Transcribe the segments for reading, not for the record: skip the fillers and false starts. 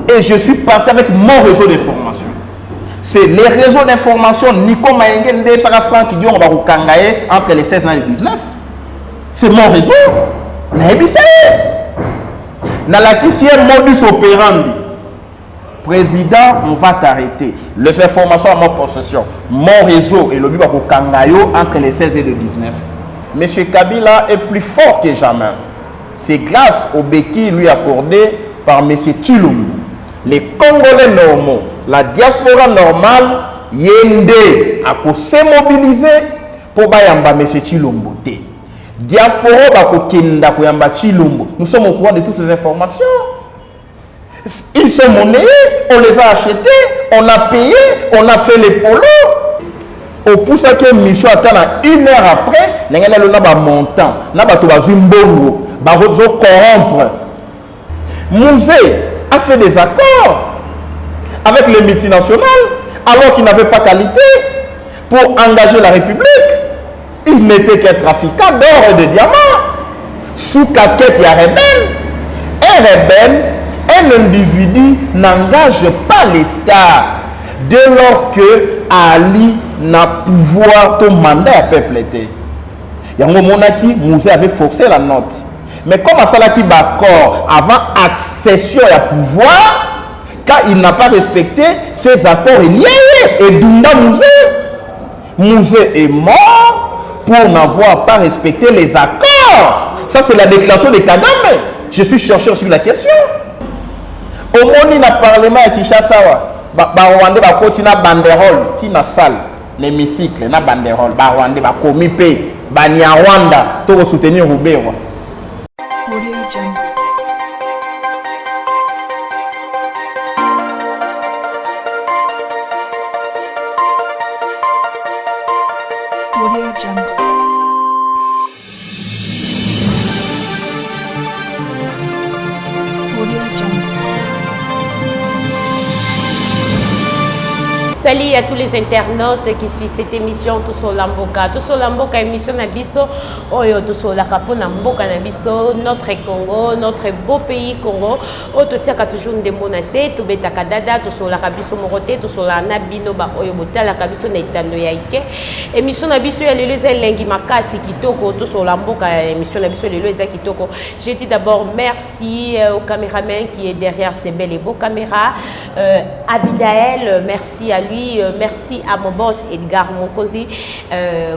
et je suis parti avec mon réseau d'information. C'est les réseaux d'information Nico Mayengue Nde Saka Franck Dion Barukangaye entre les 16 et les 19. C'est mon réseau. Naebisa. Nalaki si modus operandi. Président, on va t'arrêter. Les informations à ma possession, mon réseau et le but Barukangayo entre les 16 et les 19. Monsieur Kabila est plus fort que jamais. C'est grâce au béquilles lui accordé par M. Tshilombo. Les Congolais normaux, la diaspora normale, yende a se mobiliser pour bayamba M. Tshilombo. Diaspora bako kenda koyamba Tshilombo. Nous sommes au courant de toutes les informations. Ils sont monnayés, on les a achetés, on a payé, on a fait les polos. Au pouce que mission attend une heure après, les gens n'ont pas montant, n'a pas tout bazumbongo, barozo corrompre. Mouzé a fait des accords avec les multinationales alors qu'il n'avait pas qualité pour engager la République. Il n'était qu'un trafiquant d'or et de diamants. Sous casquette, il y a rebelle. Un rebelle, un individu n'engage pas l'État dès lors que Ali n'a pouvoir ton mandat à peuple était. Yango monaki, Mouzé avait forcé la note. Mais comme à Salaki Bakor, avant accession à pouvoir, car il n'a pas respecté ses accords liés, et Dunda Mouzé est mort pour n'avoir pas respecté les accords. Ça, c'est la déclaration de Kagame. Je suis chercheur sur la question. Au moment où parlement à Kinshasa, Rwanda va continuer à banderole, tina salle, l'hémicycle, na banderole, Rwanda va commiper, bania Rwanda, pour soutenir Roubaix. Salut à tous les internautes qui suivent cette émission Tous sur Lamboka. Tous sur Lamboka, émission Nabiso, Oyo Tous sur la Capo Namboka Nabiso, notre Congo, notre beau pays Congo. Oto Tiaka toujours des monastères, tout beta kadada, tout sur la Kabiso Moroté, tout sur la Nabino Ba Oyo Bota, la Kabiso Naitano Yaike. Émission Nabiso, elle est le Lengi Makasi Kitoko, Tous sur Lamboka, émission Nabiso, elle est le Kitoko. Je dis d'abord merci au caméraman qui est derrière ces belles et beaux caméras. Abidaël, merci à lui. Merci à mon boss Edgar Mokozi,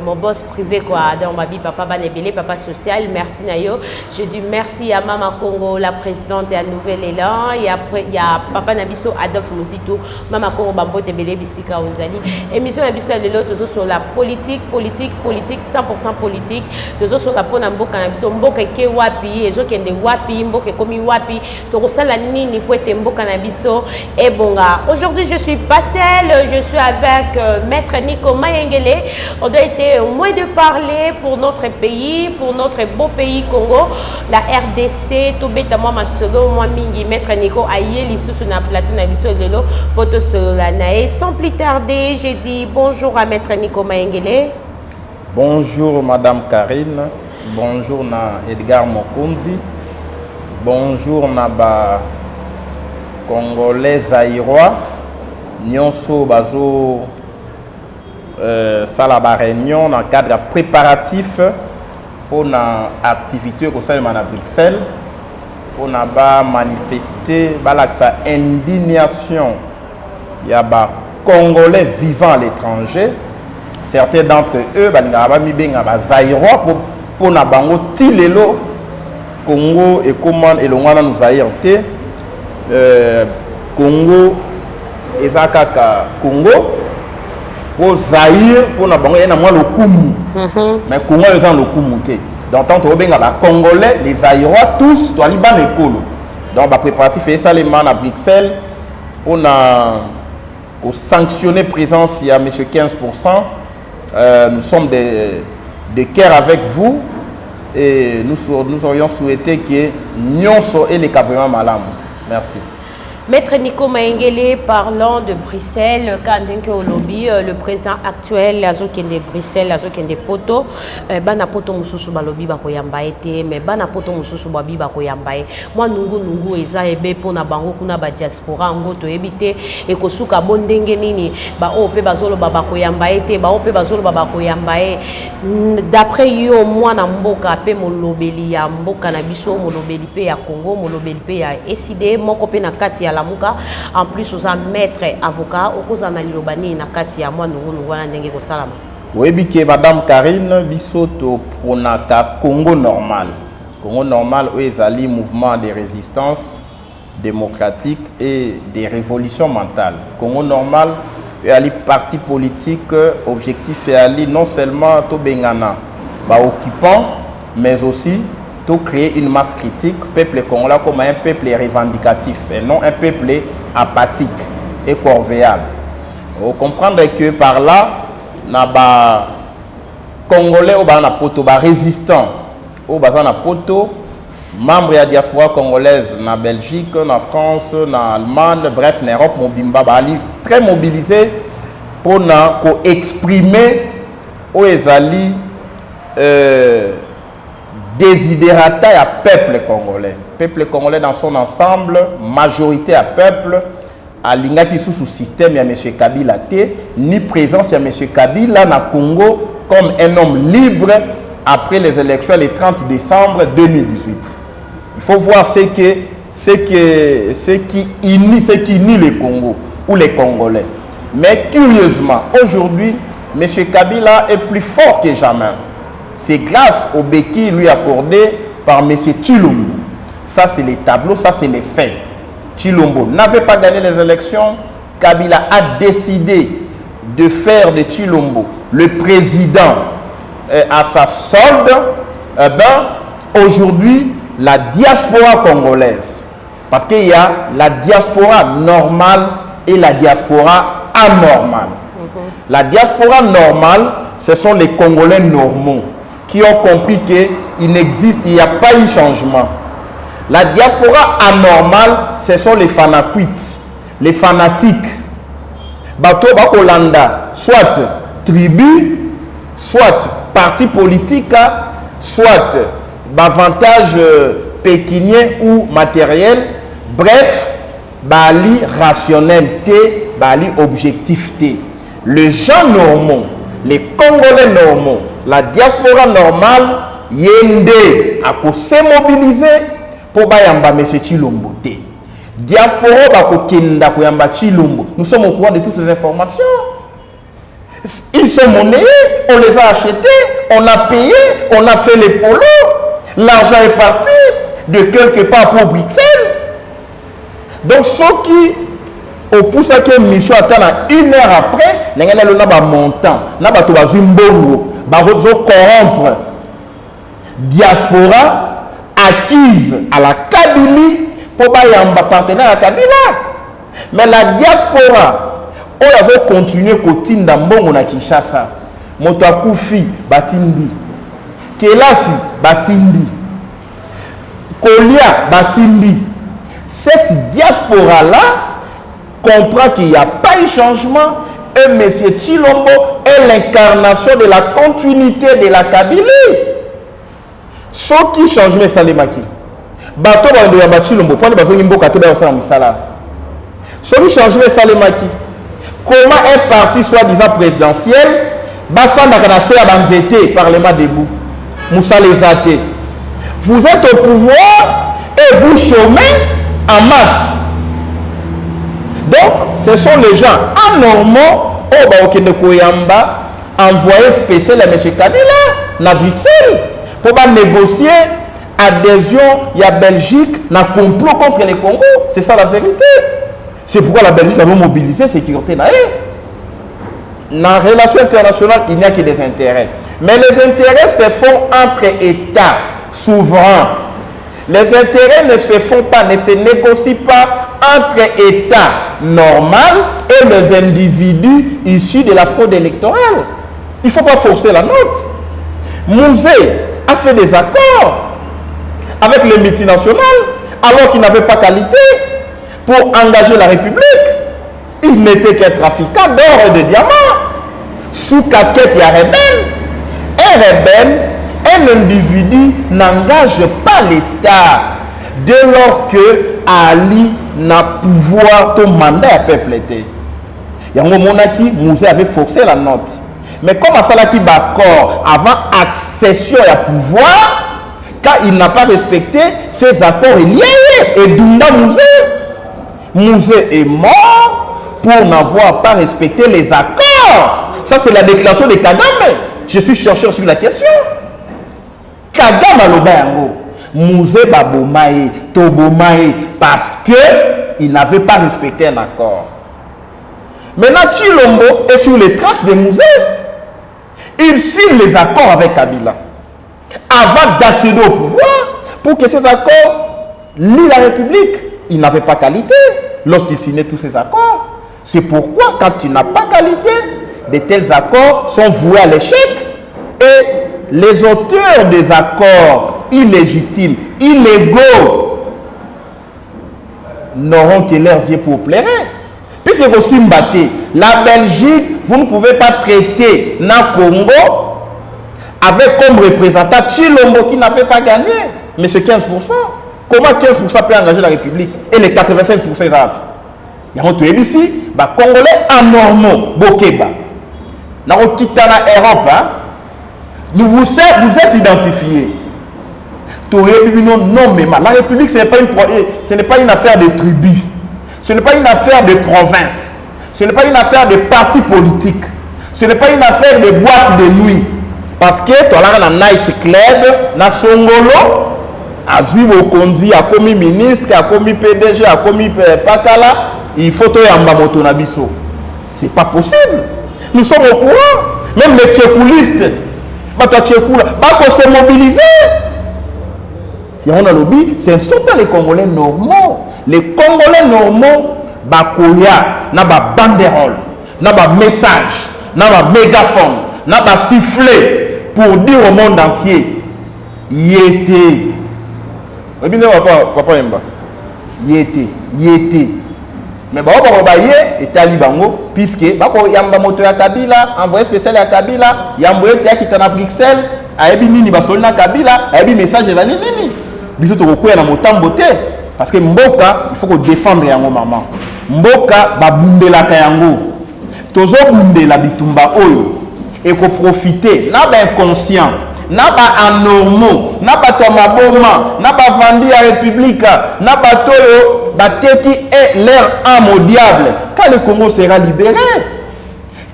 mon boss privé quoi, dans ma vie, papa Banebele, papa social, merci Nayo. Je dis merci à Mama Congo, la présidente et à Nouvel Élan, et après il y a papa Nabiso Adolphe Mouzito, Mama Congo Bambo Tebele Bistika Ozali. Émission Nabiso de l'autre, toujours sur la politique, 100% politique, toujours sur la Ponamboka Nabiso, Mboka ke wapi, et qui est wapi, Mboka komi wapi, Torosa la nini pour être Mboka Nabiso, et bonga. Aujourd'hui je suis pas seule. Je suis avec Maître Nico Mayengele. On doit essayer au moins de parler pour notre pays, pour notre beau pays Congo, la RDC, tout bêtement ma solo, moi mingi, Maître Nico aïe, l'issue na plateau na biso lelo, poto solo la nae. Sans plus tarder, j'ai dit bonjour à Maître Nico Mayengele. Bonjour Madame Karine, bonjour na Edgar Mokunzi, bonjour na ba Congolais Zaïrois. Nyonso bazo salaba réunion dans le cadre préparatif pour une activité au sein de Bruxelles pour manifester sa indignation. Il y a des Congolais vivant à l'étranger. Certains d'entre eux Zaïrois pour na bango tilelo Congo et comment et le Rwanda nous a été Congo Ezakaka Congo pour Zaïre pour na bango yana moi le kumu mais Congo les gens le kumu té donc tant obenga ba Congolais les Zaïrois tous doit liban écolo donc ba préparatif et ça les man à Bruxelles pour na pour sanctionner présence il y a monsieur 15%. Nous sommes de cœur avec vous et nous aurions souhaité que Nyonso et les Kavema Malam. Merci. Maître Nico Maengele, parlant de Bruxelles, quand au lobby, le président actuel, Azoken de Bruxelles, Azoken de Poto, Bana Poto Mususu Balobi Bako Yambaete, mais Bana Poto Mususu Babi Bako Yambae. Moi, Nungu, Eza Ebe, Pona Bango, Kuna Ba Diaspora, Ngoto Ebite, et Kosuka Bondenge Nini, Ba Ope Bazolo Babako Yambaete, Ba Ope Bazolo Babako Yambae. D'après yo, moi, Namboka, Pe Molobeli, Yamboka, Nabiso, Molobeli, Pe ya Congo, Molobeli, Pe ya Eside, Mokope Nakati, en plus aux maître avocat au cause analylobani na kati ya moi nous wana ndenge ko salama. Oui bike madame Karine bisoto pronaka Congo normal. Congo normal où ezali mouvement de résistance démocratique et des révolutions mentales. Congo normal ali parti politique objectif est ali non seulement to bengana ba occupant mais aussi de créer une masse critique, peuple congolais comme un peuple revendicatif et non un peuple apathique et corvéable. Vous comprenez que par là, naba Congolais ou na poto ba résistant ou na poto membre de la diaspora congolaise na Belgique, na France, na Allemagne, bref, en Europe, mobimba bali très mobilisé pour na ko exprimer ou ezali désidérata à peuple congolais. Peuple congolais dans son ensemble, majorité à peuple, à l'ingaki sous système, il y a M. Kabila, ni présence, il y a M. Kabila na Congo comme un homme libre après les élections le 30 décembre 2018. Il faut voir ce qui unit le Congo ou les Congolais. Mais curieusement, aujourd'hui, M. Kabila est plus fort que jamais. C'est grâce au béquilles lui accordé par M. Tshilombo. Ça, c'est les tableaux, ça, c'est les faits. Tshilombo n'avait pas gagné les élections. Kabila a décidé de faire de Tshilombo le président à sa solde. Aujourd'hui, la diaspora congolaise, parce qu'il y a la diaspora normale et la diaspora anormale. La diaspora normale, ce sont les Congolais normaux qui ont compris qu'il n'existe, il n'y a pas eu changement. La diaspora anormale, ce sont les fanaquites, les fanatiques. Bato Bakolanda, soit tribu, soit parti politique, soit avantage pécunier ou matériel. Bref, bali rationnalité, bali objectivité. Les gens normaux, les Congolais normaux, la diaspora normale, yende a se mobiliser pour bayamba M. Tshilombo. Diaspora bako kenda koyamba Tshilombo. Nous sommes au courant de toutes les informations. Ils sont monnayés, on les a achetés, on a payé, on a fait les polos. L'argent est parti de quelque part pour Bruxelles. Donc, ceux qui au pousse à une mission attend une heure après, il y a un montant, il y a un corrompre diaspora acquise à la Kabylie pour un partenaire à Kabila. Mais la diaspora, on va continuer à continuer à Kinshasa. Motakufi Batindi, Kelasi Batindi, Kolia Batindi. Cette diaspora-là comprend qu'il n'y a pas eu changement et M. Tshilombo est l'incarnation de la continuité de la Kabylie. Ce qui change, c'est Salemaki. Bato Bando Yamba Tshilombo, pour les bateaux Nimbo Kateba Yosana Misala. Ce qui change, c'est Salemaki. Comment est parti soi-disant présidentiel, Bassanda Kanase Abanzete, Parlement debout, Moussa Lezate. Vous êtes au pouvoir et vous chômez en masse. Donc, ce sont les gens anormaux au Kende Koyamba envoyé spécial à M. Kabila à Bruxelles pour négocier adhésion à la Belgique dans le complot contre le Congo. C'est ça la vérité. C'est pourquoi la Belgique a mobilisé la sécurité. Dans la relation internationale, il n'y a que des intérêts. Mais les intérêts se font entre États souverains. Les intérêts ne se font pas, ne se négocient pas entre États normaux et les individus issus de la fraude électorale. Il ne faut pas forcer la note. Mouzé a fait des accords avec les multinationales alors qu'il n'avait pas qualité. pour engager la République. Il n'était qu'un trafiquant d'or et de diamants. Sous casquette, il y a rebelle. Un rebelle, un individu n'engage pas l'État dès lors que Ali n'a pouvoir de mandat à peuple. Il y a un moment qui Mouzé avait forcé la note. Mais comme ça là qui d'accord avant accession à pouvoir, car il n'a pas respecté ses accords liés et Dunda Mouzé est mort pour n'avoir pas respecté les accords. Ça c'est la déclaration de Kagame. Je suis chercheur sur la question. Kagame Alobango, Mouzé Babomae, Tobomae, parce que il n'avait pas respecté un accord. Maintenant, Tshilombo est sur les traces de Mouzé. Il signe les accords avec Kabila avant d'accéder au pouvoir pour que ces accords lient la République. Il n'avait pas qualité lorsqu'il signait tous ces accords. C'est pourquoi, quand tu n'as pas qualité, de tels accords sont voués à l'échec. Et les auteurs des accords illégitimes, illégaux, n'auront que leurs yeux pour plairer. Puisque vous Simbaté, la Belgique, vous ne pouvez pas traiter na Congo avec comme représentant Tshilombo qui n'avait pas gagné. Mais c'est 15%. Comment 15% peut engager la République et les 85% arabes? Il y a un truc ici, les Congolais anormaux, Bokeba. Dans le Kitana Europe, vous êtes identifiés. Non, mais la République, ce n'est pas une affaire de tribus. Ce n'est pas une affaire de province. Ce n'est pas une affaire de parti politique. Ce n'est pas une affaire de boîte de nuit. Parce que tu as un night club, na Songolo, a vu au Kondi, a commis ministre, a commis PDG, a commis Pakala, il faut que tu aies un biso. C'est pas possible. Nous sommes au courant. Même les tchékoulistes, ils se mobiliser. Si on a lobby, ce ne sont pas les Congolais normaux. Les Congolais normaux, bakoya, na ba banderole, na ba message, na ba mégaphone, na ba sifflet pour dire au monde entier, yété. Vous bien papa Mba, yété. Mais bah on va y et talibango puisque bako yamba moto ya Kabila, envoyé spécial à Kabila, yamba été qui à Bruxelles, a ebi nini ba solna Kabila, a ebi message ezali nini. Biso to kokuya na motambo te. Parce que Mboka, il faut qu'on défende yango maman. Mboka, babundela yango. Tozo bundela bitumba oyo. Et qu'on profite, n'a pas inconscient, n'a pas anormaux, n'a pas tomaboma, n'a pas vendu à la République, n'a pas toyo, bateki est leur âme au diable. Quand le Congo sera libéré,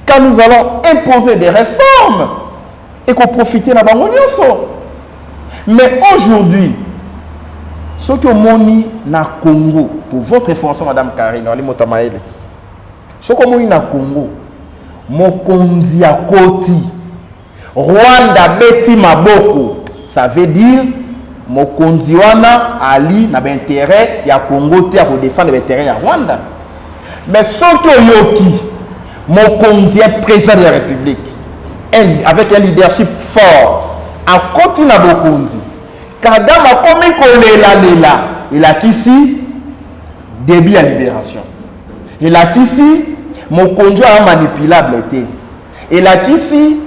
quand nous allons imposer des réformes, et qu'on profite na bangonioso. Mais aujourd'hui, ce que moni na Congo, pour votre information, Madame Karine, ce que moni na Congo, Mokonzi a Koti, Rwanda beti maboko, ça veut dire Mokonzi wana Ali na intérêt ya Congo te pour défendre l'intérêt ya Rwanda. Mais ce que yoki, Mokonzi est président de la République, avec un leadership fort, a Koti na Mokonzi. Kagame a commis kolela, il a qu'ici début à libération. Il a qu'ici mon conjoint a manipulable été. Il a qu'ici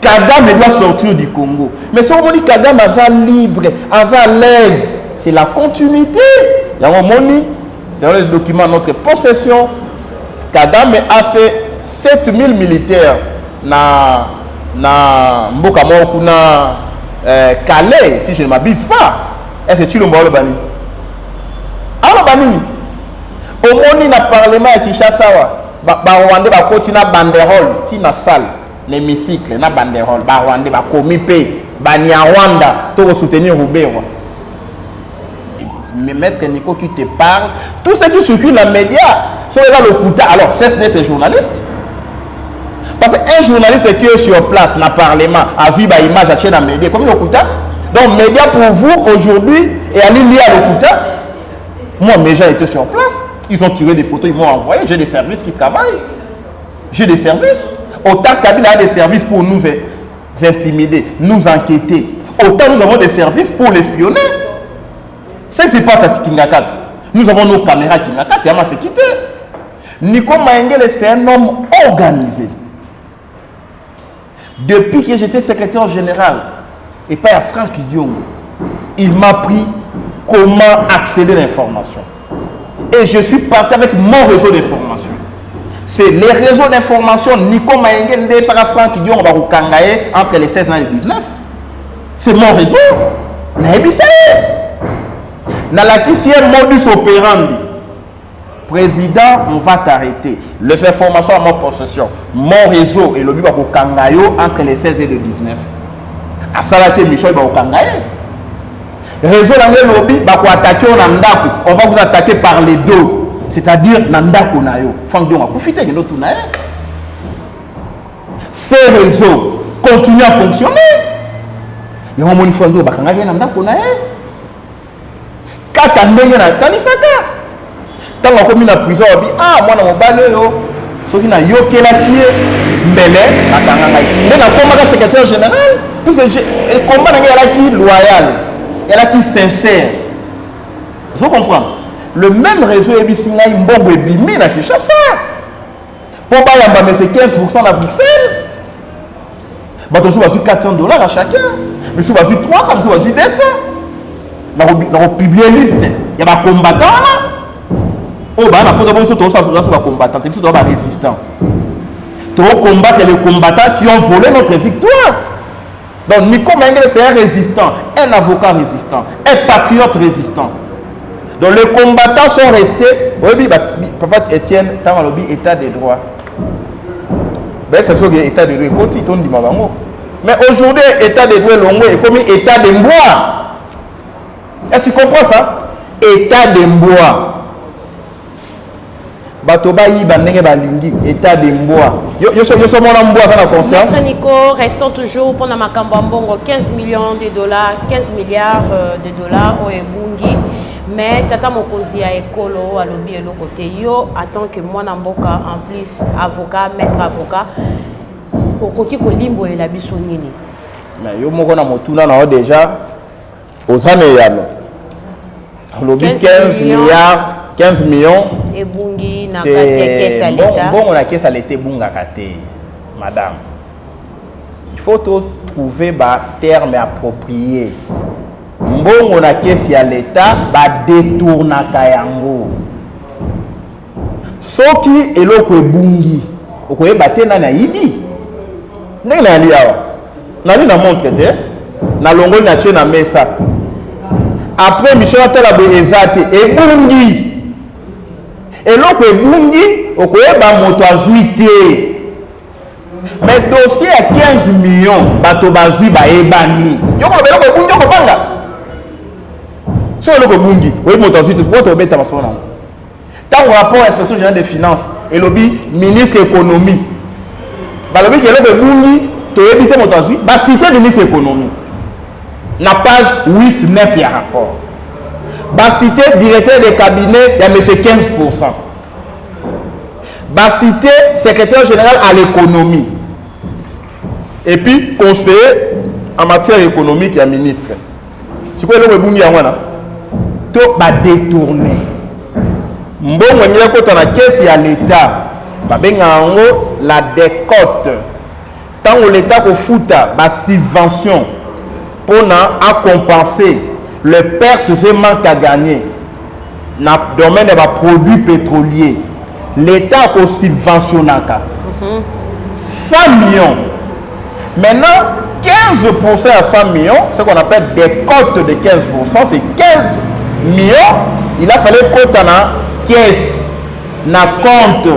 Kagame doit sortir du Congo. Mais si on dit Kagame est libre, est à l'aise, c'est la continuité. Il y a un moment, c'est le document de notre possession. Kagame a ses 7000 militaires na Mboka Mokuna. Calais, si je ne m'abuse pas, est-ce que tu le vois le bani? Alors, bani, au moins, dans le Parlement à Kinshasa, Rwanda va continuer à banderole, tina salle, l'hémicycle, na banderole, Rwanda va commiper, bani à Rwanda, pour soutenir Roubaix. Mais maître Nico qui te parle, tout ce qui circule dans les médias, sont là le couteau. Alors, cesse d'être journaliste. Parce qu'un journaliste qui est sur place dans le Parlement a vu une image à dans les médias, comme le Kuta. Donc, médias pour vous aujourd'hui et aller lire le Kuta. Moi, mes gens étaient sur place. Ils ont tiré des photos, ils m'ont envoyé. J'ai des services qui travaillent. J'ai des services. Autant Kabila a des services pour nous intimider, nous enquêter. Autant nous avons des services pour l'espionner. C'est ce qui se passe à Kingakat. Nous avons nos caméras qui n'ont pas sécurité. Nico Maengele, c'est un homme organisé. Depuis que j'étais secrétaire général, et pas à Franck Dion, il m'a appris comment accéder à l'information. Et je suis parti avec mon réseau d'information. C'est les réseaux d'information Nico Maengele, Franck Dion, on va vous kangaye entre les 16 ans et les 19. C'est mon réseau. Dans la question modus operandi, président, on va t'arrêter. Le fait formation à mon possession. Mon réseau et le but au Kangayo entre les 16 et les 19. À Salate Michel, il va au Kangayo. Réseau dans le lobby, on va vous attaquer par les dos. C'est-à-dire, Nandako Nayo. Fangdion a profité de notre naïe. Ces réseaux continuent à fonctionner. Il y a un monde qui fait un Nandako Nayo. Quand on est dans le quand on est en prison, on dit ah, moi, je suis en ceux qui n'ont pas mbele le secrétaire général, parce que le combat est loyal, est sincère. Vous comprenez? Le même réseau est ici, il y a une bombe et bimi na Kinshasa. Pour pas y c'est 15% à Bruxelles. Bah, tu as 400 $ à chacun. Mais tu as 300, tu as 200. Dans le publier liste, il y a des combattants là. Oh, bah, on a pas de combattants, il faut des résistants. Tu vas combattre les combattants qui ont volé notre victoire. Donc, Nico Maengele, c'est un résistant, un avocat résistant, un patriote résistant. Donc, les combattants sont restés. Oui, papa Étienne, dans le lobby, état des droits. C'est ça que l'état des droits est côté, mais aujourd'hui, état des droits est comme état des bois. Est-ce que tu comprends ça? État de bois. État de bois. Yo sommes en bois dans la conscience. Merci Nico, restons toujours pour la Makambambongo 15 millions de dollars, 15 milliards de dollars au Ebungi. Mais tata mokozi ya ekolo à lobby et le côté yo attend que moi namboka en plus avocat, maître avocat okoki ko limbo et la biso nini. Mais yo moko na motuna na déjà aux années yano. Lobby 15 millions et bungi na kati ya caisse à l'état. Bon, on a caisse à l'état bunga kate. Madame. Il faut trouver un terme approprié. Bon, on a caisse à l'état ba détourna kayango. Soki eloko bungi. Okoye batena na yibi. Ndenge na liawa. Na li na montre te. Na longo na tche na mesa. Après Michel a tel abezate et bungi. Et l'autre bungi, au koyeba moto azuité. Mais dossier à 15 millions, bato bazui ba ebani. Yoko le bungi yoko banga. Sur le bungi, oui moto azuité, pourquoi tu obéis ta maçon là? Tant rapport à l'inspection générale des finances et lobby ministre économie. Ba lobby que le bungi, tu obéis moto azuité, ba cité ministre économie. Na page 8 9 il y a rapport. Ba cité directeur de cabinet, il y a M. 15%. Ba cité secrétaire général à l'économie. Et puis conseiller en matière économique, il y a ministre. C'est quoi le bungi yanwana? To ba détourner. Mbongo miya kota na caisse ya l'état. Ba benga ngo la décote. Tant que l'état ko futa ba subvention pour compenser les pertes et manques à gagner dans le domaine des produits pétroliers. L'État a subventionné 100 millions. Maintenant, 15% à 100 millions, ce qu'on appelle des cotes de 15%, c'est 15 millions. Il a fallu que dans la caisse, dans le compte,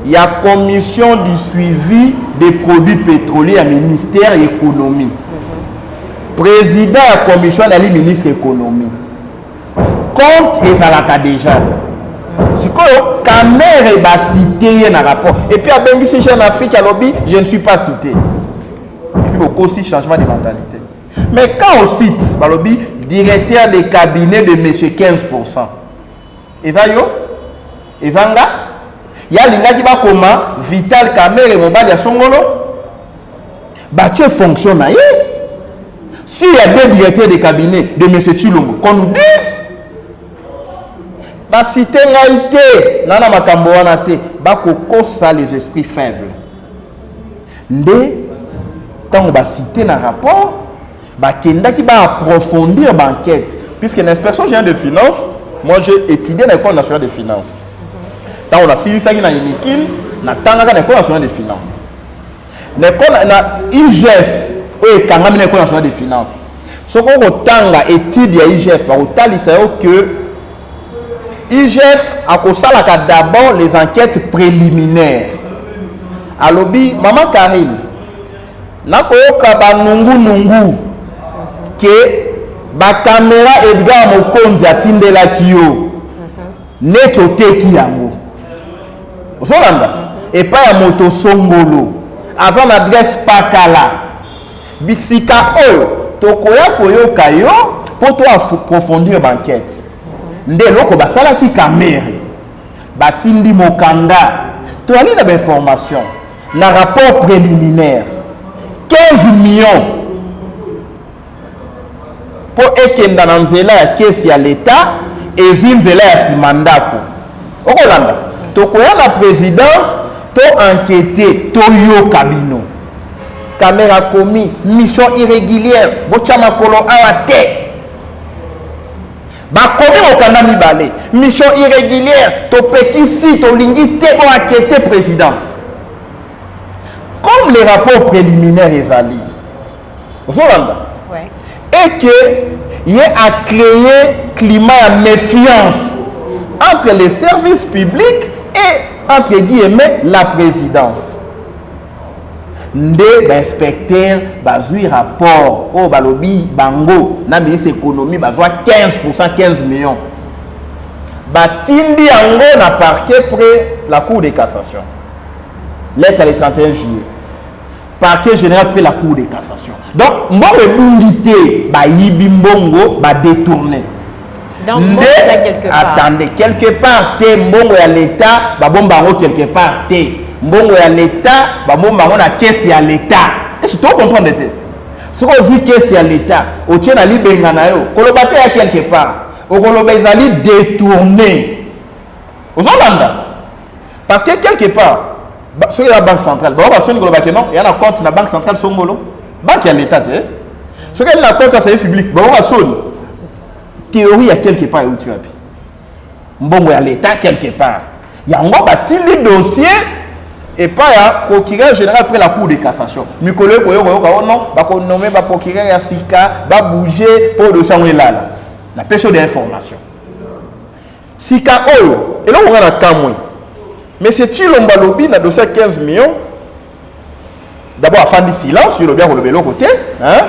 il y a commission du suivi des produits pétroliers à ministère de l'économie. Président de la commission de la ministre de l'économie. Compte et ça l'a déjà. C'est quoi caméra est cité dans le rapport. Et puis à Bengissi en Afrique, à lobby, je ne suis pas cité. Et puis beaucoup aussi changement de mentalité. Mais quand on cite, à lobby, directeur des cabinets de M. 15%. Et ça yo? Et ça il y a l'ingé qui va comment Vital Caméra et Mobile à Songolo. Bah tu fonctionnes. S'il y a deux directeurs de cabinet de M. Chilombo, qu'on nous dise, ba cité ngalité nana makambo wana te ba kokosa les esprits faibles ndé tant ba cité na rapport ba kenda ki ba approfondir l'enquête puisque l'inspection générale des finances moi j'ai étudié dans l'école nationale des finances tant on a suivi ça qui na unikin na tanga na l'école nationale des finances l'école na IGF et kangami na l'école nationale des finances ce qu'on retanga étude ya IGF ba kotalisa yo que IGF a kosalaka d'abord les enquêtes préliminaires alobi maman Karim nakoyoka banungu ke ba caméra Edgar Mokonzi atindelaki yo neti oteki yango ozolanda epai ya moto songolo aza na adresse pakala bisika oyo tokoya koyoka yo mpo to approfondir banquête nde eloko basalaki kamere batindi mokanda toali na bainformation na rapport préliminaire 15 millions pour ekenda na nzela ya kesi ya l'État ezwi nzela ya nsima ndako okolanda tokoya na présidence to enquêter to yoka bino caméra commis mission irrégulière botia makolo awa te bakomi mokanda mibale mission irrégulière topekisi tolingi te po enquêter présidence comme les rapports préliminaires ezali ozolanda ouais. Et que il a créé climat de méfiance entre les services publics et entre guillemets la présidence. Nde l'inspecteur bazui rapport au balobi bango na ministre économie bazwa 15% 15 millions. Batindi yango na parquet près la cour de cassation. Lettre le 31 juillet. Parquet général près la cour de cassation. Donc, moi, le ba yibi mbongo, ba détourné. Donc, quelque part. Attendez, quelque part, te mbongo ya l'État, ba bombango quelque part, te mbongo ya l'État, ba bombango na caisse ya l'État. Est-ce que tu comprends? Ce qu'on dit caisse ya l'État, au tien na libenga na yo, kolobate ya quelque part, au koloba ezali détourné. Aux Hollanda. Parce que quelque part, sur la banque centrale, il y a un compte dans la banque centrale, banque à l'État. Ce qu'il y a un compte, c'est public. Théorie, il y a quelque part où tu as vu. Bon, il y a l'État quelque part. Il y a un dossier et pas le procureur général après la cour de cassation. Mes collègues, non, il nommer le procureur à Sika, va bouger pour le dossier là. La pêche d'information. Sika, et là, on a un témoin. Mais c'est tu l'ombalobi na dossier 15 millions. D'abord, à faire du silence, il y a le côté. Hein?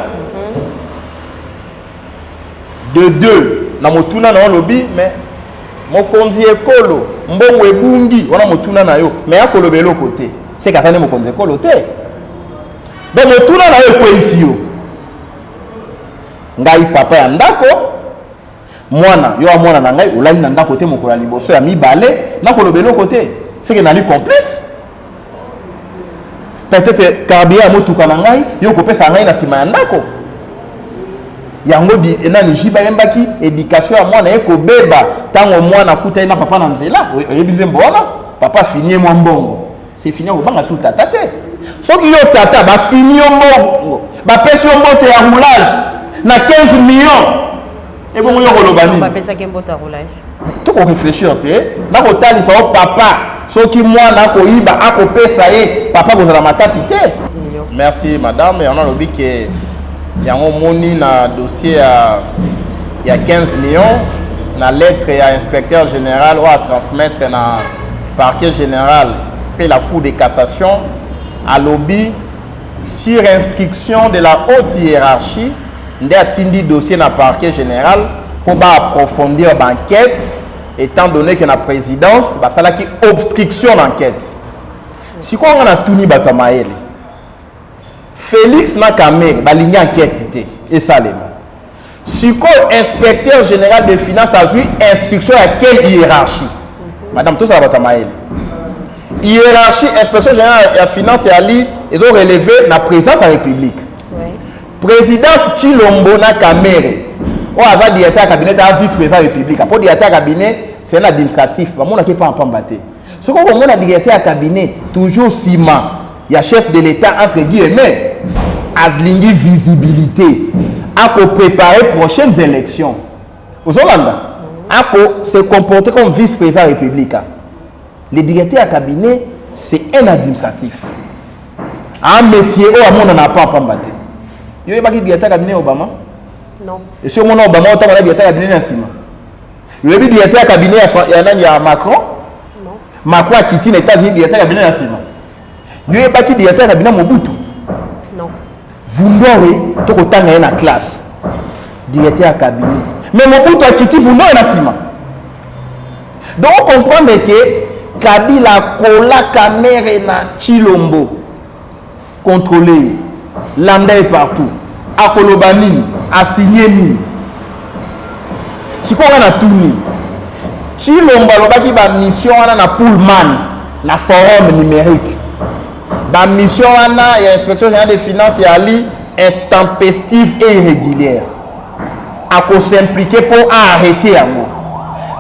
De deux, na motuna na lobby, mais mon konzi ekolo, mbongo ebungi, wana motuna na yo, mais ya kolobe lo côté. C'est qu'à ça ne mon konzi ekolo te. Donc motuna na yo ko ici yo. Ngai papa ya ndako, mwana, yo mwana na ngai, olani na ndako te mokola liboso ya mibale, na kolobe lo côté. C'est qu'il y a des complices. Peut-être carburant motuka na ngai, yo kopesa ngai na sima ya ndako. Yango di enani jiba yembaki éducation ya mwana eko beba tango mwana kuta ina papa na nzela. Oyebi nzembo wana, papa fini mwa mbongo. C'est fini ko banga su tata te. Soki yo tata ba fini mbongo, ba pesi mbote ya roulage na 15 millions. Et bon yo kolobani. On va pesa ke mbote ya roulage. Tout ko réfléchir te, na ko talisa o papa soki mwana koyiba akopesa ye papa kozala makasi te. Merci madame, et on a lobi que yango moni na dossier il y a 15 millions na lettre à inspecteur général ou à transmettre na parquet général puis la cour de cassation à lobby sur instruction de la haute hiérarchie nde atindi dossier na parquet général pour approfondir l'enquête étant donné que la présidence bah ça là qui obstruction d'enquête si quoi on a tout ni batamaeli Félix na Kamere balingi enquête et ça les si quoi inspecteur général des finances a vu instruction à quelle hiérarchie madame tout ça batamaeli hiérarchie inspection générale des finances et ali ils ont relevé la présidence de la République présidence Chilombo na Kamere on a directeur cabinet à vice-président de la République après directeur cabinet c'est un administratif. On n'a pas en pambaté. Ce qu'on a directeur à cabinet, toujours ciment. Il y a chef de l'État, entre guillemets, à visibilité, à préparer les prochaines élections. Aux Hollandais, à se comporter comme vice-président de la République. Le directeur à cabinet, c'est un administratif. Un monsieur, on n'a pas en pambaté. Il y a pas de directeur à cabinet Obama? Non. Et si on a Obama, on a un directeur à cabinet ciment. Il y a un directeur à cabinet à Macron? Non. Macron a quitté les États-Unis, directeur à cabinet ciment. Il y a pas de directeur à cabinet Mobutu? Non. Vous n'aurez tout autant dans la classe. Directeur à cabinet. Mais Mobutu a quitté vous n'aurez pas ciment. Donc on comprend que Kabila Kola Kamere na Chilombo contrôlé. Landa est partout. A Kolobanini, a signé ni. Si on a tout ni. Chilombo lobaki ba mission na Pullman, la forum numérique. La mission wana et l'inspection générale des finances est intempestive et irrégulière. À s'impliquer pour arrêter un mot.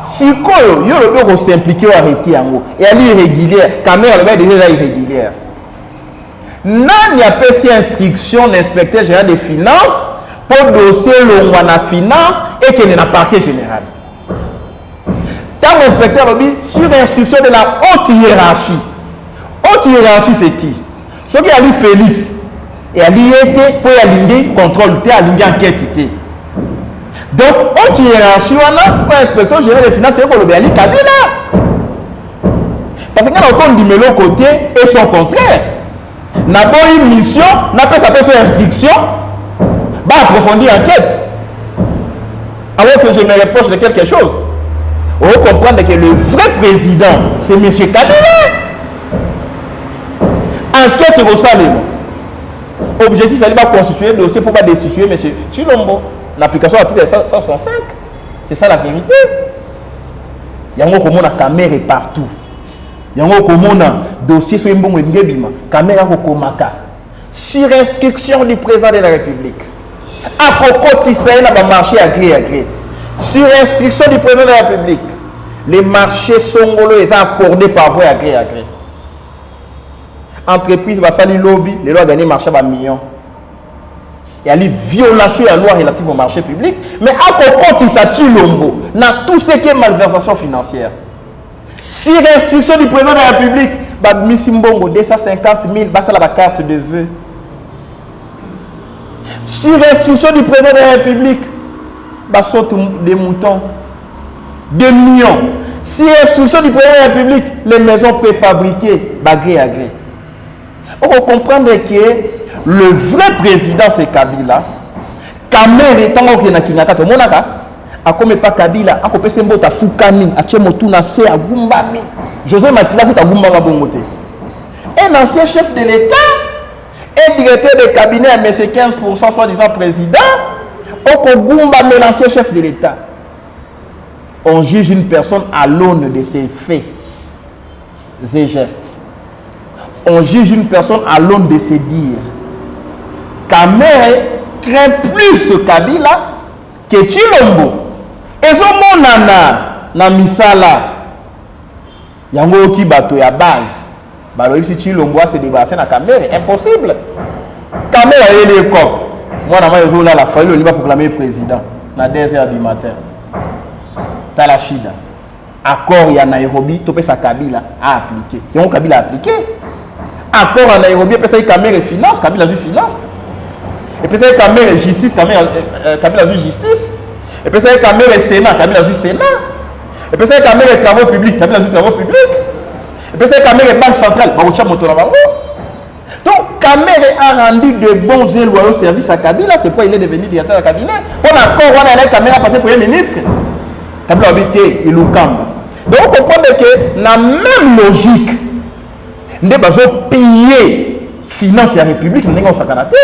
Si il y a le s'impliquer pour arrêter un mot. Et elle est irrégulière. Caméra est déjà irrégulière. Non, il y a pas ces instructions l'inspecteur général des finances pour dossier le la finance et qu'il n'y a pas parquet général. Tant l'inspecteur dit sur instruction de la haute hiérarchie. Haute hiérarchie, c'est qui? Ce qui a dit Félix. Et a dit pour aligner contrôle, aligner enquête. Donc, haute hiérarchie, on a un inspecteur général des finances, c'est pour le Béali Kabila. Parce qu'il y a encore dit l'autre côté et son contraire. N'a pas une mission, n'a pas sa instruction, va approfondir l'enquête. Alors que je me reproche de quelque chose. On va comprendre que le vrai président, c'est M. Kabila. Enquête au Salem. Objectif, il va constituer le dossier pour ne pas destituer M. Chilombo. L'application à l'article 165. C'est ça la vérité. Il y a un caméra partout. Il y a un dossier sur une caméra Komaka. Sur instruction du président de la République. À Coco Tissaïna va marcher à gré. Sur instruction du président de la République. Les marchés songolais sont accordés par voie à gré. Entreprise va salir lobby, les lois gagner marché à millions. Il y a une violation de la loi relative au marché public, mais à Coco Tissaïna, dans tout ce qui est malversation financière. Sur instruction du président de la République, Misimbongo 250 000, ça la carte de vœux. Sur instruction du président de la République, saute des moutons, 2 millions. Sur instruction du président de la République, les maisons préfabriquées, gré à gré. On va comprendre que le vrai président c'est Kabila. Kamere étant au Kinaka, tout le monde a comme pas Kabila, a coupé ses mots à Fukami, à Tchemotuna, à Gumbami. José Matila, tout à Gumbama Bongote. Un ancien chef de l'État, un directeur de cabinet à M. 15%, soi-disant président, au Gumba, l'ancien chef de l'État. On juge une personne à l'aune de ses faits et gestes. On juge une personne à l'aune de ses dires. Kamere craint plus Kabila que Chilombo. Et ce monana na misala yango ki bato ya base balo isi Chilombo se débarrasser na Kamere impossible. Kamere est les cop. Moi na mayo là la faille le liba proclamer président na 2h du matin. Talashida. Accord ya Nairobi to pesa Kabila a appliqué. Yango Kabila a appliqué. Accord à Nairobi pesa Kamere finance, Kabila ju finance. Et puis c'est Kamere justice, Kabila ju justice. Et puis c'est Kamere Sénat, Kabila ju Sénat. Et puis c'est Kamere travaux publics, Kabila ju travaux publics. Et puis c'est Kamere banque centrale, Baoucha Motonabango. Donc Kamere a rendu de bons et loyaux services à Kabila, c'est pourquoi il est devenu directeur de cabinet. Pour l'accord, on a Kamere passé premier ministre. Kabila a habité et Lukamba. Donc on comprend que la même logique, nous devons payer finance de la République, nous devons s'accanater.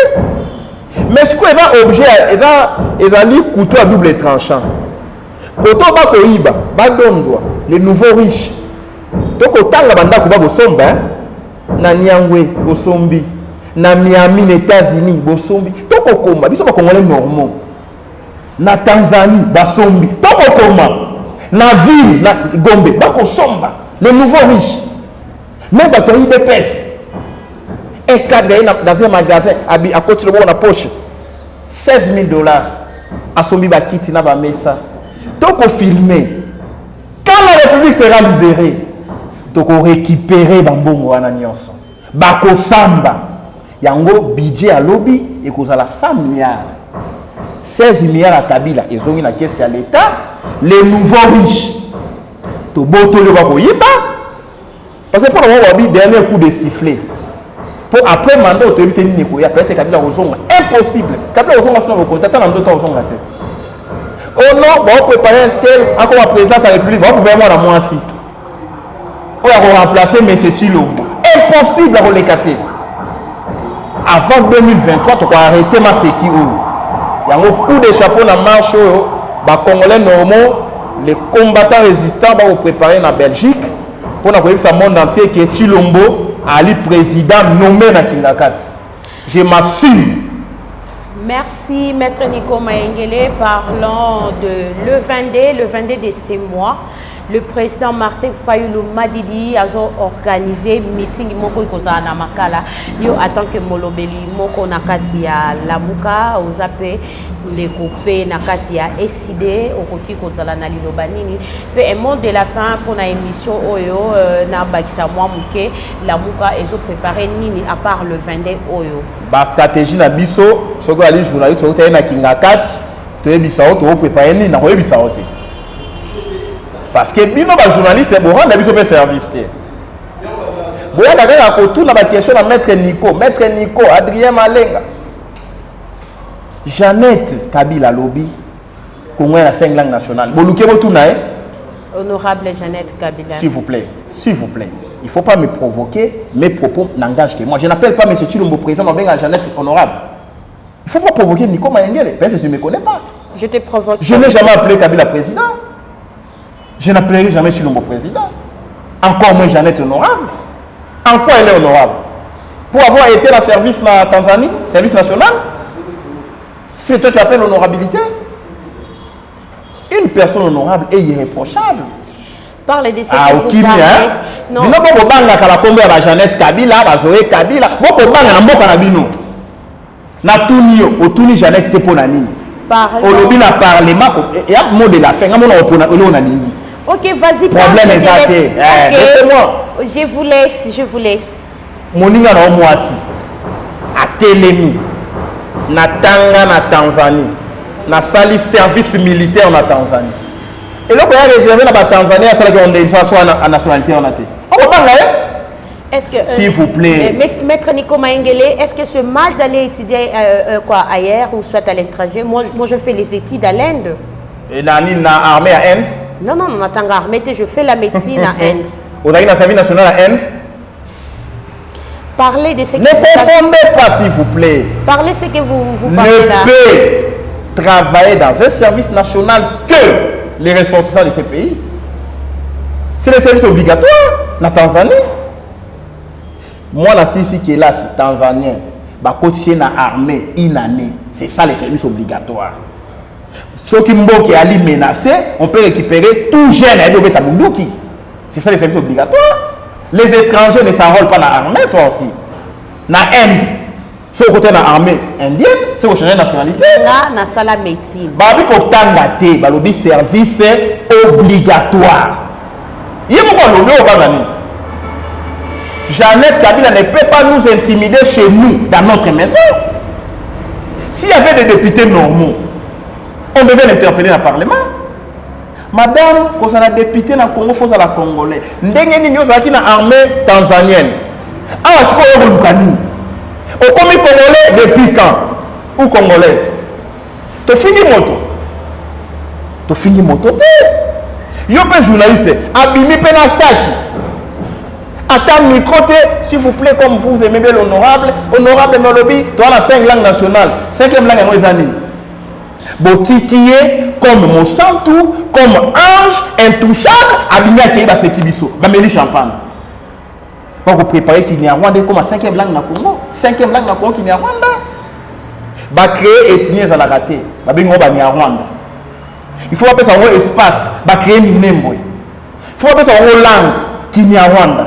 Mais ce qui est objet, c'est un couteau à double tranchant. Couteau à Koiba, Badondoa, les nouveaux riches. Donc autant la bande à Bosomba, na Nyangwe, Bosombi, na Miami, les États-Unis, Bosombi. Donc au Komba, ils sont pas congolais normaux. Na Tanzanie, Basombi. Donc au Komba, na ville na Gombe bako somba les nouveaux riches même bato IBPS un cadre dans un magasin à côté de la poche $16,000 à son bibakiti na ba mesa donc filmer quand la République sera libérée donc récupérer bambongo wana nyonso bako samba yango budget à lobby et kozala 100 milliards 16 milliards à Kabila et zongi na caisse à l'état les nouveaux riches to boto le bako yiba parce que pour le dernier coup de sifflet pour après mandat autorité ni ko ya peut-être Kabila ozonga impossible Kabila ozonga sino ko contacter na ndoto ozonga te oh non bon préparer un tel encore président de la République bon pour moi na moi si on va remplacer M. Chilombo impossible à relécater avant 2023 tu vas arrêter ma sécu il y a un coup de chapeau dans marche ba congolais normaux les combattants résistants vont préparer en Belgique pour que le monde entier que Chilombo Ali président nommé na Kingakat. Je m'assume. Merci Maître Nico Mayengele. Parlons de le 22 de ce mois. Le président Martin Fayulu Madidi a organisé meeting moko kozana makala yo en tant que molobeli moko nakati ya Lamuka ozape les coupé nakati ya SID okoki kozala na liloba nini pe un mot de la fin pour na émission oyo na bakisa mwa muke Lamuka ezo préparer nini à part le 22 oyo ba stratégie na biso soko ali journaliste oto na Kingakat to ebisa oto préparer nini na ko ebisa ote parce que bino ba journaliste bo rendre biso pe service té boya daga ko tout na ba question na maître Nico Adrien Malenga Jeannette Kabila lobby Congo na 5 langues nationales boluke botu na honorable Jeannette Kabila s'il vous plaît il faut pas me provoquer mes propos n'engagent que moi je n'appelle pas monsieur Chilombo président on benga Jeannette honorable il faut pas provoquer Nico Mayengele parce que je ne me connais pas je te provoque je n'ai jamais appelé Kabila président. Je n'appellerai jamais Chilombo président. Encore moins Jeannette honorable. En quoi elle est honorable? Pour avoir été dans le service na Tanzanie, service national? C'est toi qui appelles l'honorabilité? Une personne honorable est irréprochable. Parlez de ce que vous parlez. Non. Bino boko banga kala kombo ya Jeannette Kabila, ba Zoé Kabila, boko banga na mboka na bino. Na tunio, otuni Jeannette te pona nini? Olobi na parlement, et un mot de la fin, ngamo na opona olona ningi. Ok, vas-y. Problème exacté. Laissez-moi. Je vous laisse. Moninga na omwasi. A Telemi. Na Tanga na Tanzanie. Na sali service militaire na Tanzanie. Et là, quand il y a réservé dans la Tanzanie, ça veut dire qu'on a une façon à nationalité en athée. On va pas est-ce que s'il vous plaît. Maître Nico Mayengele, est-ce que ce mal d'aller étudier ailleurs ou soit à l'étranger? Moi je fais les études à l'Inde. Et na armée à Inde? Non, Matanga armée, je fais la médecine à Inde. Vous avez une service national à Inde? Parlez de ce que ne confondez pas, s'il vous plaît. Parlez ce que vous parlez là. Ne peut travailler dans un service national que les ressortissants de ce pays. C'est le service obligatoire, la Tanzanie. Moi, la Sisi qui est là, c'est Tanzanien. Bah, coacher na armée une année. C'est ça les services obligatoires. Ceux qui sont allés menacés, on peut récupérer tout jeune à Edobeta Munduki. C'est ça les services obligatoires. Les étrangers ne s'enrôlent pas dans l'armée, toi aussi. Dans l'Inde, ceux qui sont dans l'armée indienne, ceux qui ont changé de nationalité. Là, dans la médecine. Babi pour tangaté, babi service obligatoire. Il y a beaucoup de gens. Jeannette Kabila ne peut pas nous intimider chez nous, dans notre maison. S'il y avait des députés normaux, on devait l'interpeller dans le Parlement. Madame, quand on a député dans le Congo, il faut la Congolais. Ndenge ni nyoza qui na armée tanzanienne. Ah, je crois que vous avez au commis congolais depuis quand? Ou congolaise? Tu finis moto. Tu finis moto. Yo pe journaliste, abimi pe na saki. Attends micro, s'il vous plaît, comme vous aimez bien l'honorable, honorable Melobi, tu as la 5 langues nationales. 5e langue en Oizani. Botikié, comme Monsanto, comme ange, intouchable, abimé à Kéba Sekibiso. Bameli champagne. Pour vous préparer qu'il y a Rwanda comme 5e langue na Congo. 5e langue na Congo qu'il y a Rwanda. Ba créer ethnie à la raté. Ba bingo ba ni Rwanda. Il faut appeler ça un espace, bah créer minembo. Il faut appeler ça une langue qui n'y a Rwanda.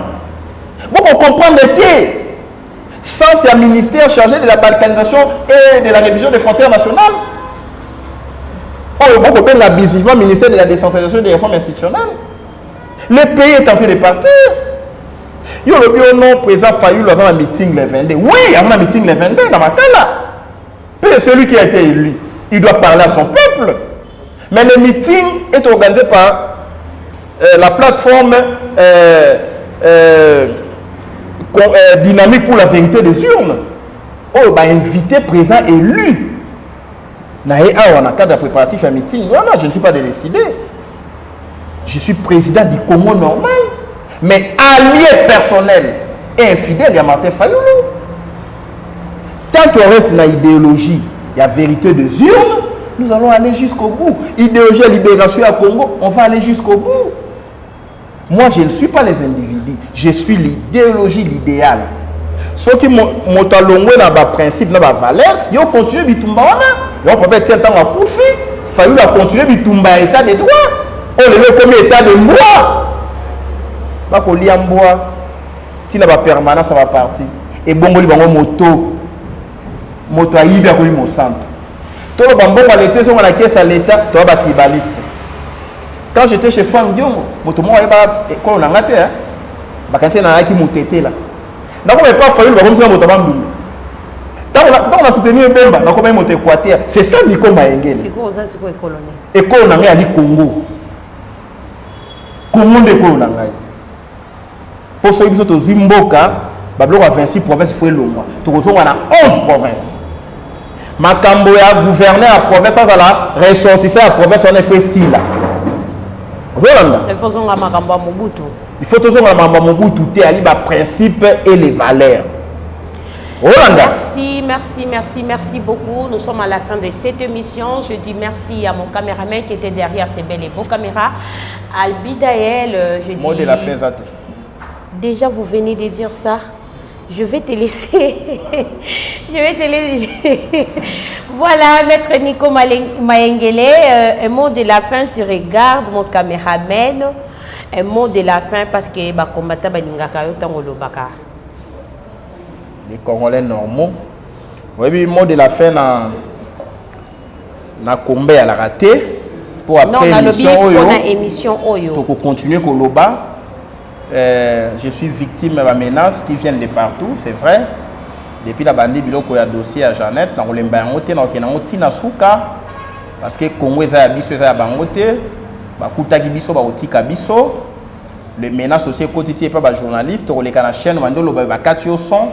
Beaucoup comprendre que sans c'est un ministère chargé de la balkanisation et de la révision des frontières nationales. Oh, beaucoup bien l'abusivement ministère de la décentralisation et des réformes institutionnelles. Le pays est en train de partir. Il y a le nom président Fayulu dans un meeting le 22. Oui, il y a un meeting le 22 dans ma tête. Puis celui qui a été élu, il doit parler à son peuple. Mais le meeting est organisé par la plateforme dynamique pour la vérité des urnes. Oh, bah invité président élu. Dans le cadre préparatif à meeting. Voilà, je ne suis pas de décider. Je suis président du Congo normal. Mais allié personnel et infidèle, il y a Martin Fayulu. Tant qu'on reste dans l'idéologie, il y a vérité des urnes, nous allons aller jusqu'au bout. Idéologie à libération à Congo, on va aller jusqu'au bout. Moi, je ne suis pas les individus, je suis l'idéologie, l'idéal. Ceux qui m'ont talonné dans le principe, dans la valeur, ils ont continué à bitumba. Ils ont peut-être un temps à pouffer. Fayulu a continué à bitumba état de droit. On le comme état de moi. Pas qu'on lit en bois. Si la permanence, ça va partir. Et bon, il y a moto. Moto à Ibia, il y a mon centre. Tout le monde a l'été, on a la caisse à l'État, tu vas battre tribaliste. Quand j'étais chez Franck Dion, moto moi, il y a quoi on a raté, hein? Quand il y a qui m'a tété là. Donc, on n'a pas fallu, comme ça, moto bandou. Quand on a soutenu Bemba, on a comme un moto équateur. C'est ça, Nico Maengele. C'est quoi ça, c'est quoi école? École, on a réalisé Congo. Congo d'école, on a réalisé. Pour ceux qui sont aux Zimboka, il y a 26 provinces, il faut le mois. Tout le monde a 11 provinces. Makambo ya gouverner la province, ça la ressortisseur la province, on a fait 6 là. Il faut que Makambo Mobutu. Il faut toujours que Makambo Mobutu ait les principes et les valeurs. Merci beaucoup. Nous sommes à la fin de cette émission. Je dis merci à mon caméraman qui était derrière ces belles et beaux caméras. Albidaël, je dis... Mot de la fin, Zate. Déjà, vous venez de dire ça. Je vais te laisser. Je vais te laisser. Voilà, Maître Nico Maengele. Un mot de la fin, tu regardes mon caméraman. Un mot de la fin parce que les combattants les Congolais normaux. Oui, mot de la fin, na combat à la raté. Pour après émission Oyo. Pour continuer Koloba. Je suis victime de menaces qui viennent de partout, c'est vrai. Depuis la bande biloko ya dossier à Jeannette, na kolemba yango te na okena otina suka parce que Congo eza biso eza bango te, ba kutaki biso ba otika biso. Les menaces aussi quotidiennes par les journalistes, on les canne la chaîne mandolo ba katio son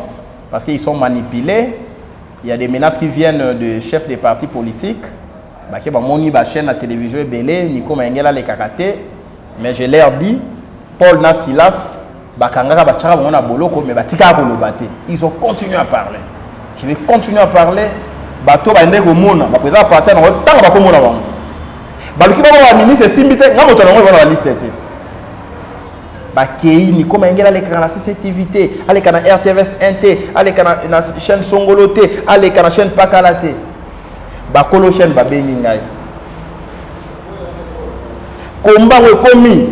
parce qu'ils sont manipulés. Il y a des menaces qui viennent de chefs des partis politiques. Ba ke ba moni ba chaîne la télévision belé Nico Maengela les karaté, mais je leur dis Paul Nasilas, ils ont continué à parler. Je vais continuer à parler. Bateau va aller au monde. Ma président appartient à tant que comme on a. Baluki va ministre Simbite, nga moto na ngwe na liste te. Ba kei ni comme ngela les canaux CCTV, ale kana RTVS NT, ale kana na chaîne Songoloté, ale kana chaîne Pakalate. Ba kolo chaîne ba bengi ngai. Combat we komi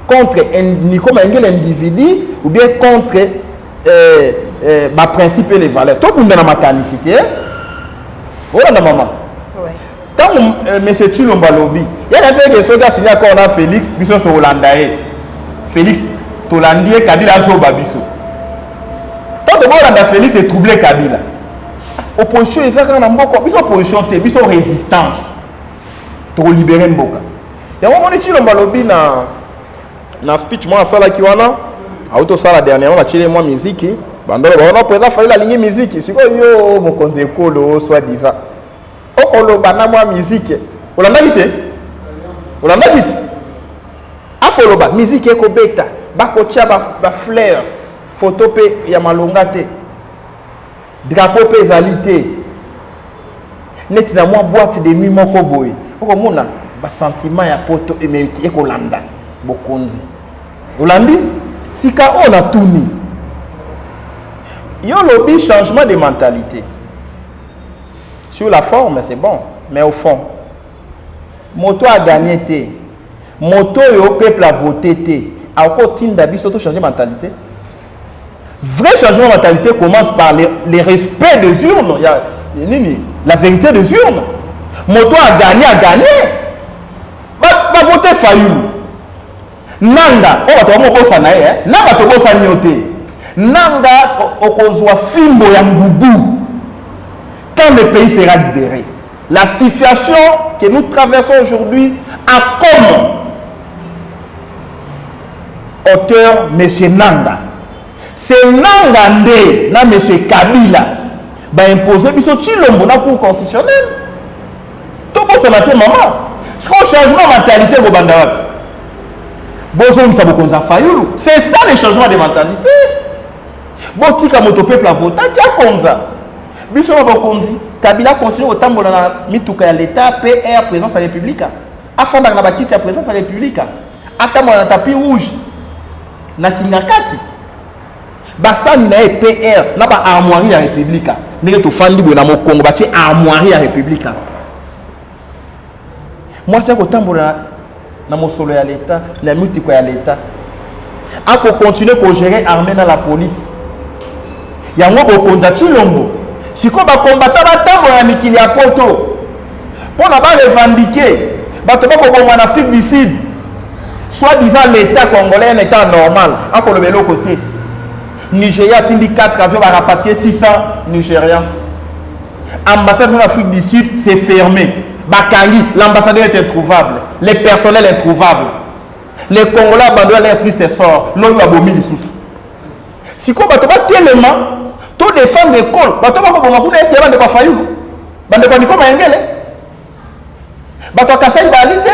contre un individu ou bien contre ma principe et les valeurs. Tout le monde a ma canicité. Voilà, maman. Quand M. Chilomba Lobi, il y a des gens qui ont signé encore à Félix, Bisson Hollandais. Félix Hollandais, Kabila Zoba Bisso. Quand on a Félix, c'est troublé Kabila. Opposition, ils ont opposition, ils ont résistance. Pour libérer Mboka. Il y a un moment où Chilomba Lobi na speech moi sala kiwana auto sala dernièrement na chile moi musique bandolo ba on président fallait la ligne musique siko yo mo konze kolo soit disant okolo bana moi musique olanda kite akolo ba musique eko beta bako tia ba fleur photo pe ya malonga te drapeau pe ezalité net na moi boîte de nuit moko boy okomona ba sentiment ya poto emeriki eko landa Bokonzi. Olandi, sika on a tout mis. Il y a lobby changement de mentalité. Sur la forme, c'est bon, mais au fond, moto a gagné té. Moto et au peuple a voté té. Encore tinda biso to changer mentalité. Vrai changement de mentalité commence par les respects des urnes. Il y a la vérité des urnes. Moto a gagné. Va voter Fayoulou. Nanga, on va te voir bossa na ye. Nanga to bossa nyote. Nanga okozwa fimbo ya ngubu. Quand le pays sera libéré. La situation que nous traversons aujourd'hui a comme auteur M. Nanga. C'est Nanga Nde, na M. Kabila, va imposer biso Chilombo na cour constitutionnelle. Tout bon, c'est matin, maman. C'est un changement de mentalité au Bandawak. C'est ça le changement de mentalité. Botika moto peuple a voté, qui a comme ça. Biso Bakondi, Kabila continue au tambo dans la mituka ya l'État, PR, présence à la République. Afin dans la quitte la présence à la République. Attends, on a tapis rouge. Na Kingakati. Basani na PR, na ba armoirie à la République. N'est to fandi bo na mo Congo ba armoirie à la République. Moi c'est que tambo na mo solo ya l'État, la mituka ya l'État. A ko continuer ko gérer armée dans la police. Yango bo konza Chilombo. Si ko ba combattant ba tambo ya mikili ya poto. Pour na ba revendiquer, ba to ba ko bomba en Afrique du Sud. Soit disant l'État congolais un État normal, à l'autre côté. Nigeria a 4 avions à rapatrier 600 Nigériens. Ambassade de l'Afrique du Sud, c'est fermé. Bakangi, l'ambassadeur est introuvable. Les personnels introuvables. Les Congolais abandonnent leur triste sort. L'on a abomi les sous. Si quoi, tu vas tellement, tous les femmes d'école, tu vas comprendre est-ce qu'il y a des faillots. Tu vas comprendre est-ce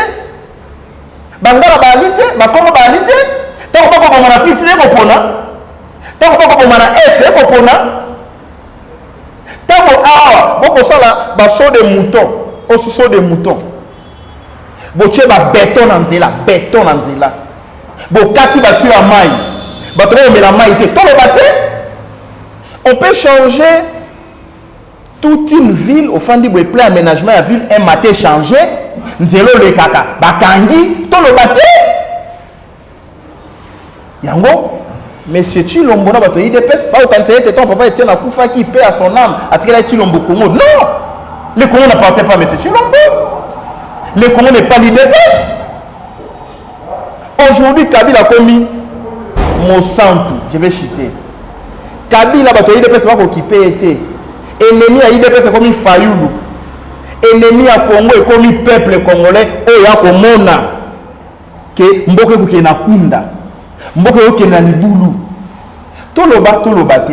Bangala balite, Bakongo balite, tant que pas en Afrique, c'est des copona, tant que pas en Est, c'est des copona, tant que beaucoup ça là, basso de moutons, au sous de moutons, boche ba béton en zela, bokati batu la maille, battre mais la maille était, tout le baté, on peut changer toute une ville au fond du plein aménagement à ville, un matin changé. Nzelo le kaka bakangi to lo baté yango monsieur Chilombo na bato IDPS pas autant c'est ton papa Etienne Akufa qui paie à son âme à tirer Chilombo Congo non le Congo n'appartient pas à monsieur Chilombo le Congo n'est pas l'IDPS aujourd'hui Kabila a commis Monsanto je vais chuter Kabila bato IDPS pas occupé été ennemi à IDPS comme Fayoulou ennemi à Congo et comme peuple congolais et ya komona que mboke ko na kunda mboke ko na libulu toloba te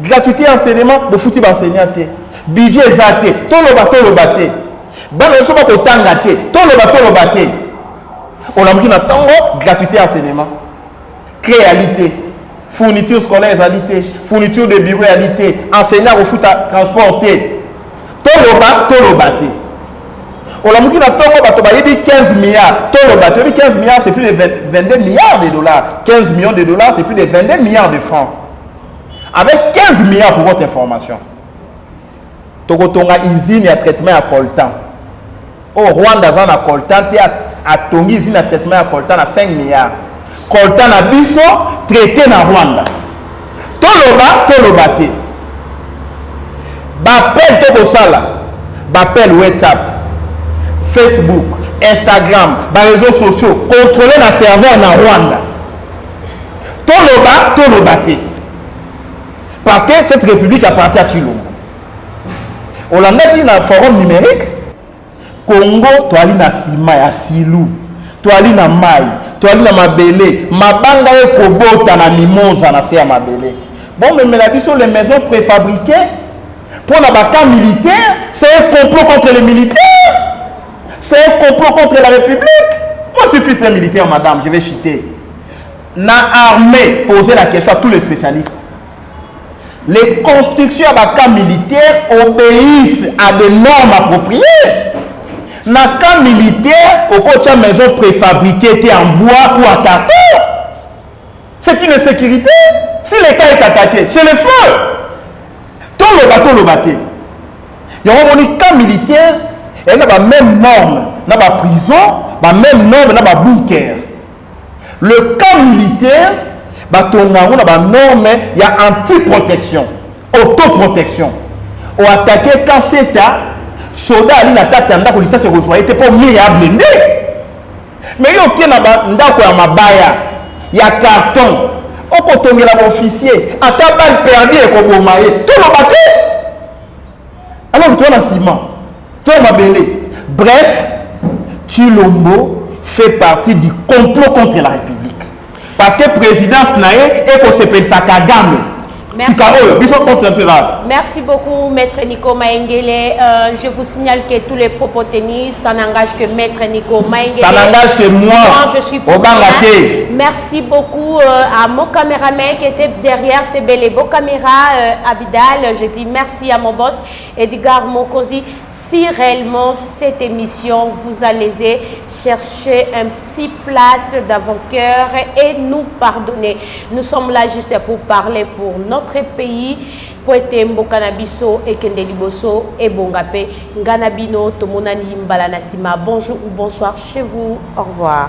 gratuité enseignement bo futi ba enseignant te budget ezate toloba te bana so ba ko tanga te toloba te on a mis na tango gratuité enseignement réalité fourniture scolaire réalité fourniture de bureau réalité enseignant au futa transporter Toloba te. On a mis 15 milliards. Toloba te 15 milliards, c'est plus de 22 milliards de dollars. 15 millions de dollars, c'est plus de 22 milliards de francs. Avec 15 milliards pour votre information. Tokotonga usine à traitement à coltan. Au Rwanda, on a coltan, à Tongi, usine à traitement à coltan à 5 milliards. Coltan à Bisso, traité na Rwanda. Toloba te. Bappel tout ça là. Bappel WhatsApp, Facebook, Instagram, les réseaux sociaux, contrôler la serveur dans Rwanda. Toloba te. Parce que cette république appartient à Chilombo. On a dit dans le forum numérique, Congo, tu as na Sima, ya Silou, tu as na Mai, tu as na Mabele, Mabanga et Kobota na Mimosa na Sea Mabele. Bon, mais la vie sur les maisons préfabriquées, pour la bataille militaire, c'est un complot contre les militaires. C'est un complot contre la République. Moi, je suis fils d'un militaire, madame, je vais chuter. La armée, poser la question à tous les spécialistes. Les constructions à bataille militaire obéissent à des normes appropriées. La camp militaire, au côté de maison préfabriquée, était en bois ou en carton. C'est une insécurité. Si l'État est attaqué, c'est le feu. Tout le bateau. Il y a un camp militaire, Et n'a pas même norme, n'a pas prison, même norme, n'a pas bunker. Le camp militaire, on a norme, il y a anti-protection, autoprotection. On attaqué quand c'est à soldat ali na tati anda ko lisa se rejoindre était pas mieux ya blindé. Mais yo ki na ba ndako ya mabaya, ya carton. O ko tongela ba officier, ata balle perdu et ko bomaye, tout le baté. Alors toi na ciment, toi mabélé. Bref, Tshilombo fait partie du complot contre la République. Parce que présidence nae et qu'on s'appelle ça Kagame. Merci beaucoup, Maître Nico Maengele. Je vous signale que tous les propos tenus, ça n'engage que Maître Nico Maengele. Ça n'engage que moi. Je suis pour Merci beaucoup à mon caméraman qui était derrière ces belles et beaux caméras, Abidal. Je dis merci à mon boss, Edgar Mokosi. Si réellement cette émission vous a lésé, cherchez un petit place dans vos cœurs et nous pardonner. Nous sommes là juste pour parler pour notre pays. Poete Mbokanabiso et Kendeliboso et Bongape. Nganabino, Tomonani Mbalanasima. Bonjour ou bonsoir chez vous. Au revoir.